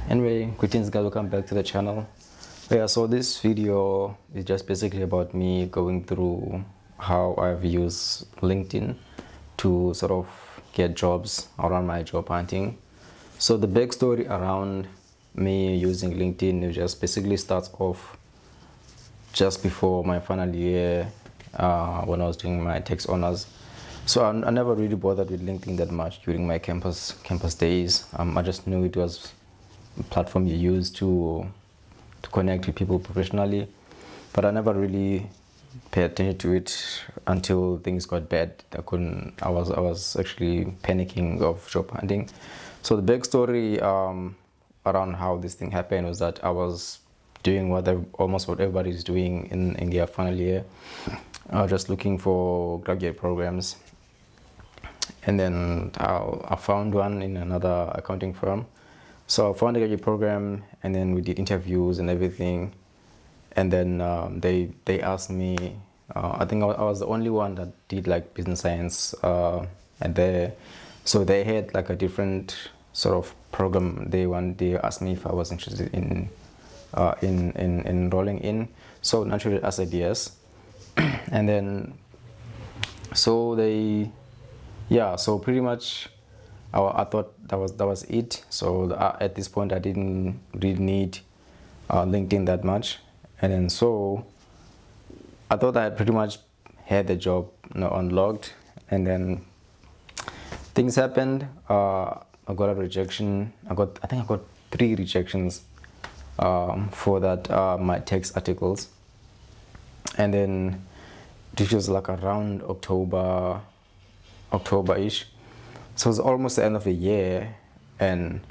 Anyway, greetings guys, welcome back to the channel. Yeah, so this video is just basically about me going through how I've used LinkedIn to sort of get jobs around my job hunting. So the backstory around me using LinkedIn, it just basically starts off just before my final year when I was doing my tax honors. So I never really bothered with LinkedIn that much during my campus days. I just knew it was platform you use to connect with people professionally, but I never really paid attention to it until things got bad. I was actually panicking of job hunting. So the backstory around how this thing happened was that I was doing almost what everybody is doing in their final year, just looking for graduate programs, and then I found one in another accounting firm. So I found a graduate program, and then we did interviews and everything, and then they asked me. I think I was the only one that did like business science, and so they had like a different sort of program. They asked me if I was interested in enrolling in. So naturally I said yes, and then so so pretty much I thought that was it. So at this point I didn't really need LinkedIn that much, and then so I thought I pretty much had the job unlocked, and then things happened. I got a rejection. I think I got 3 rejections for that my text articles, and then this was like around October-ish. So it was almost the end of the year, and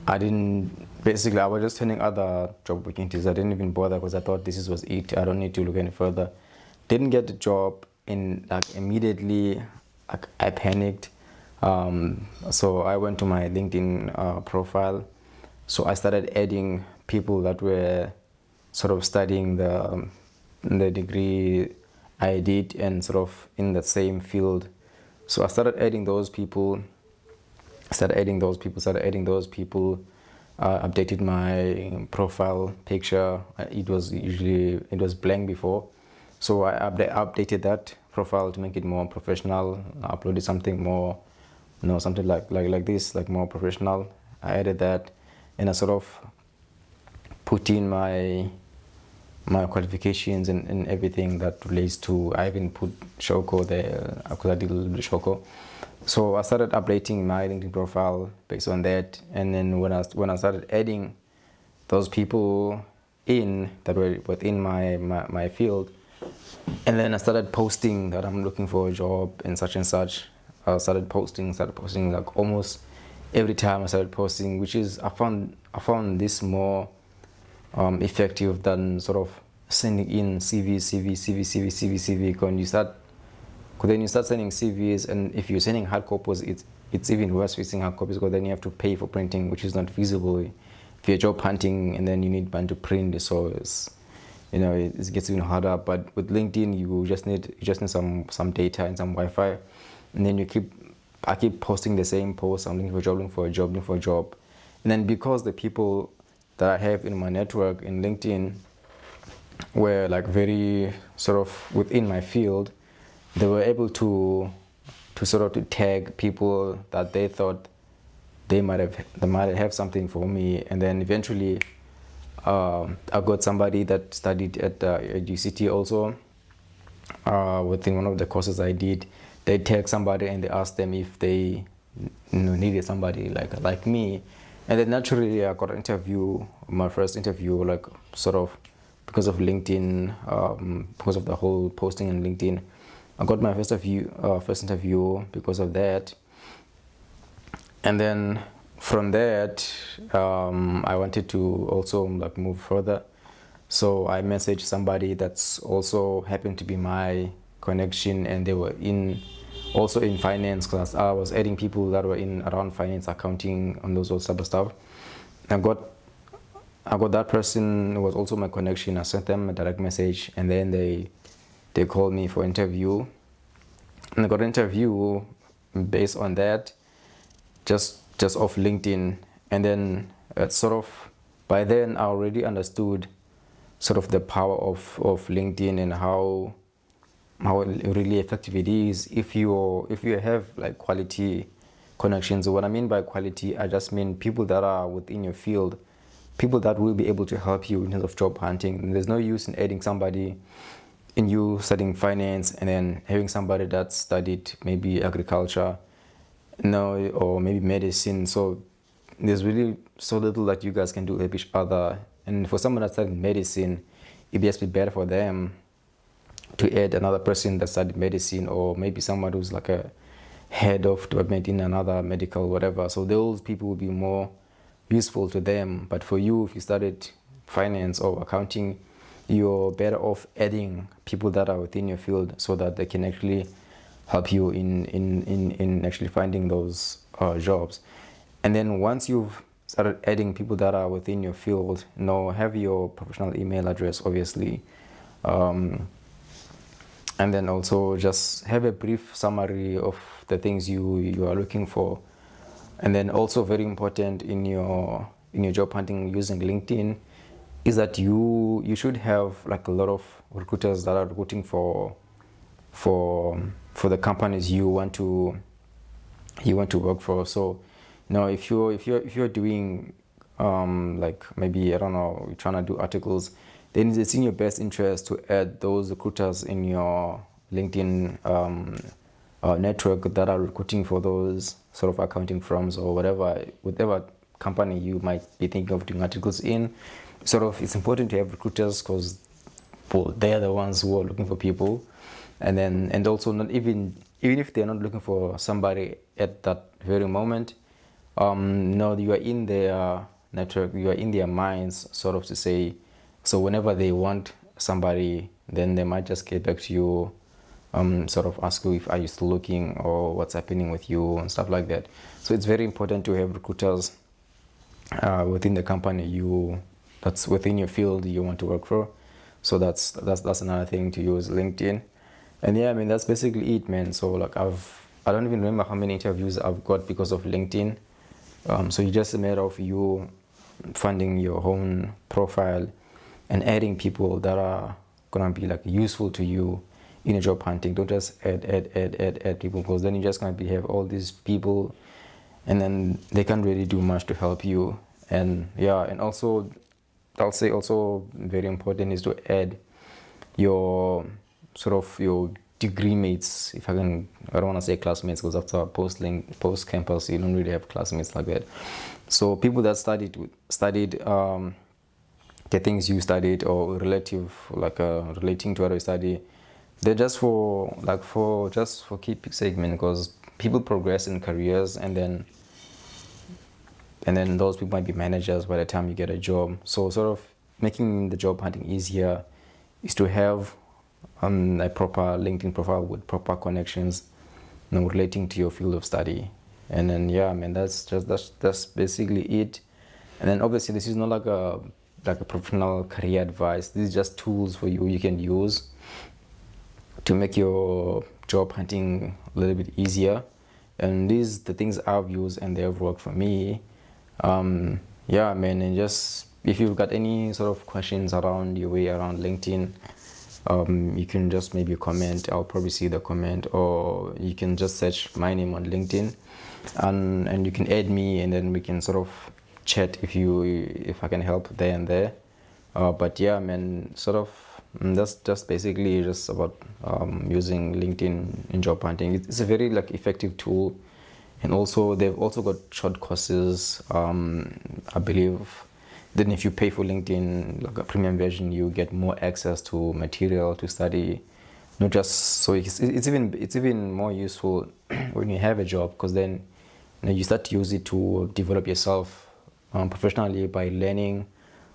I was just turning other job opportunities. I didn't even bother because I thought this was it. I don't need to look any further. Didn't get the job in like immediately. Like I panicked. So I went to my LinkedIn profile. So I started adding people that were sort of studying the degree I did and sort of in the same field. So I started adding those people, updated my profile picture. It was blank before. So I updated that profile to make it more professional. I uploaded something more, something like this, like more professional. I added that, and I sort of put in my qualifications and everything that relates to. I even put Shoko there because I did a little bit of Shoko. So I started updating my LinkedIn profile based on that, and then when I started adding those people in that were within my field, and then I started posting that I'm looking for a job and such. I started posting like almost every time I started posting, which is I found this more effective than sort of sending in CV. Then you start sending CVs, and if you're sending hard copies, it's even worse with hard copies because then you have to pay for printing, which is not feasible if you're job hunting and then you need money to print. So it gets even harder. But with LinkedIn, you just need some data and some Wi-Fi, and then I keep posting the same post. I'm looking for a job, and then because the people that I have in my network in LinkedIn were like very sort of within my field, they were able to sort of tag people that they thought they might have something for me. And then eventually I got somebody that studied at UCT also within one of the courses I did. They tagged somebody and they asked them if they needed somebody like me. And then naturally I got an interview, my first interview, like sort of because of LinkedIn, because of the whole posting on LinkedIn. I got my first interview because of that. And then from that, I wanted to also like move further. So I messaged somebody that's also happened to be my connection, and they were also in finance class. I was adding people that were in around finance, accounting, and those type of stuff. I got that person who was also my connection. I sent them a direct message, and then they called me for interview, and I got an interview based on that, just off LinkedIn. and then sort of by then I already understood sort of the power of LinkedIn and how really effective it is if you have like quality connections. What I mean by quality, I just mean people that are within your field, people that will be able to help you in terms of job hunting. And there's no use in adding somebody in you studying finance and then having somebody that studied maybe agriculture, no, or maybe medicine. So there's really so little that you guys can do with each other. And for someone that studied medicine, it'd just be better for them to add another person that studied medicine, or maybe someone who's like a head of department in another medical whatever. So those people will be more useful to them. But for you, if you studied finance or accounting, you're better off adding people that are within your field so that they can actually help you in actually finding those jobs. And then once you've started adding people that are within your field, have your professional email address, obviously. And then also just have a brief summary of the things you are looking for. And then also very important in your job hunting using LinkedIn is that you should have like a lot of recruiters that are recruiting for the companies you want to work for. So if you're doing like maybe, I don't know, you're trying to do articles, then it's in your best interest to add those recruiters in your LinkedIn network that are recruiting for those sort of accounting firms or whatever company you might be thinking of doing articles in. Sort of, it's important to have recruiters because they're the ones who are looking for people, and also not even if they're not looking for somebody at that very moment. You are in their network, you are in their minds, sort of to say. So whenever they want somebody, then they might just get back to you, sort of ask you if are you still looking or what's happening with you and stuff like that. So it's very important to have recruiters within the company that's within your field you want to work for. So that's another thing to use LinkedIn. And yeah, I mean that's basically it, man. So like I don't even remember how many interviews I've got because of LinkedIn. So it's just a matter of you funding your own profile and adding people that are gonna be like useful to you in a job hunting. Don't just add people, because then you're just gonna have all these people and then they can't really do much to help you. And yeah, and also I'll say also very important is to add your sort of your degree mates. I don't want to say classmates, because after post campus you don't really have classmates like that. So people that studied the things you studied, or relating to what you study, they're just for keep segment, because people progress in careers, and then those people might be managers by the time you get a job. So sort of making the job hunting easier is to have a proper LinkedIn profile with proper connections, relating to your field of study. And then that's basically it. And then obviously this is not like a professional career advice. This is just tools for you can use to make your job hunting a little bit easier. And these the things I've used and they have worked for me. And just if you've got any sort of questions around your way around LinkedIn, you can just maybe comment. I'll probably see the comment, or you can just search my name on LinkedIn, and you can add me, and then we can sort of chat if I can help there and there. But yeah, man, sort of that's just basically just about using LinkedIn in job hunting. It's a very effective tool, and also they've also got short courses, I believe. Then if you pay for LinkedIn, like a premium version, you get more access to material to study. Not just so it's even more useful when you have a job, because then you start to use it to develop yourself professionally by learning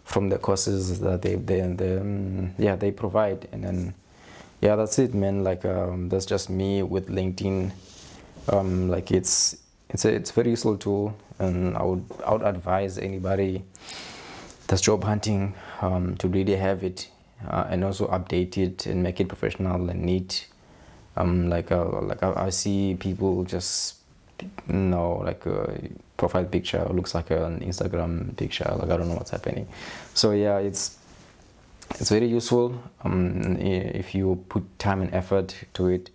from the courses that they provide. And then that's it, man. That's just me with LinkedIn. It's a very useful tool, and I would advise anybody that's job hunting to really have it, and also update it and make it professional and neat. I see people just like a profile picture looks like an Instagram picture. Like I don't know what's happening. So yeah, it's very useful if you put time and effort to it,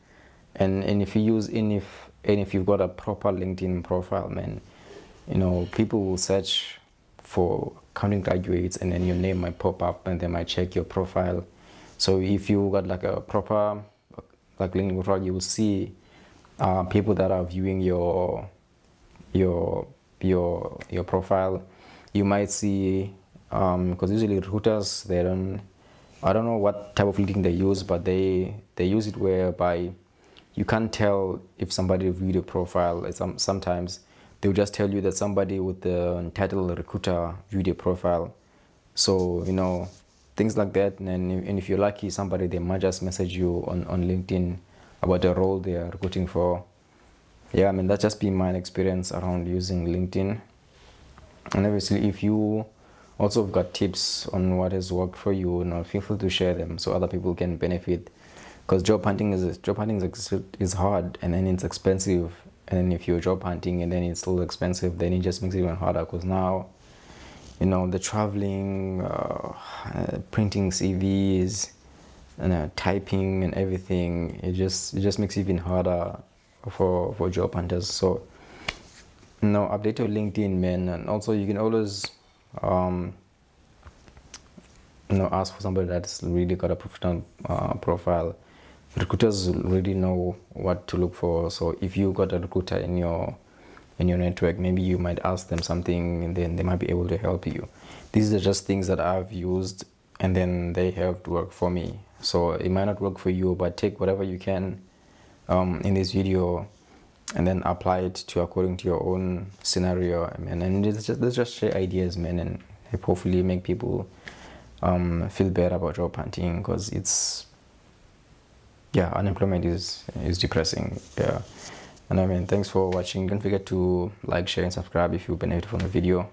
and if you use if you've got a proper LinkedIn profile, man, people will search for accounting graduates, and then your name might pop up, and they might check your profile. So if you got like a proper like LinkedIn profile, you will see people that are viewing your profile. You might see because usually recruiters, I don't know what type of LinkedIn they use, but they use it whereby you can't tell if somebody viewed your profile. Sometimes they'll just tell you that somebody with the title recruiter viewed your profile. So things like that, and if you're lucky, somebody, they might just message you on LinkedIn about the role they are recruiting for. Yeah, I mean, that's just been my experience around using LinkedIn. And obviously, if you also got tips on what has worked for you, feel free to share them so other people can benefit. Because job hunting is hard, and then it's expensive. And then if you're job hunting and then it's still expensive, then it just makes it even harder. Because now, the traveling, printing CVs, and typing and everything, it just makes it even harder for job hunters. So update your LinkedIn, man. And also you can always ask for somebody that's really got a professional profile. Recruiters really know what to look for. So if you got a recruiter in your network, maybe you might ask them something, and then they might be able to help you. These are just things that I've used, and then they have worked for me. So it might not work for you, but take whatever you can in this video, and then apply it according to your own scenario, and let's just share ideas, man, and hopefully make people feel better about job hunting, because unemployment is depressing. Yeah. And thanks for watching. Don't forget to like, share, and subscribe if you benefit from the video.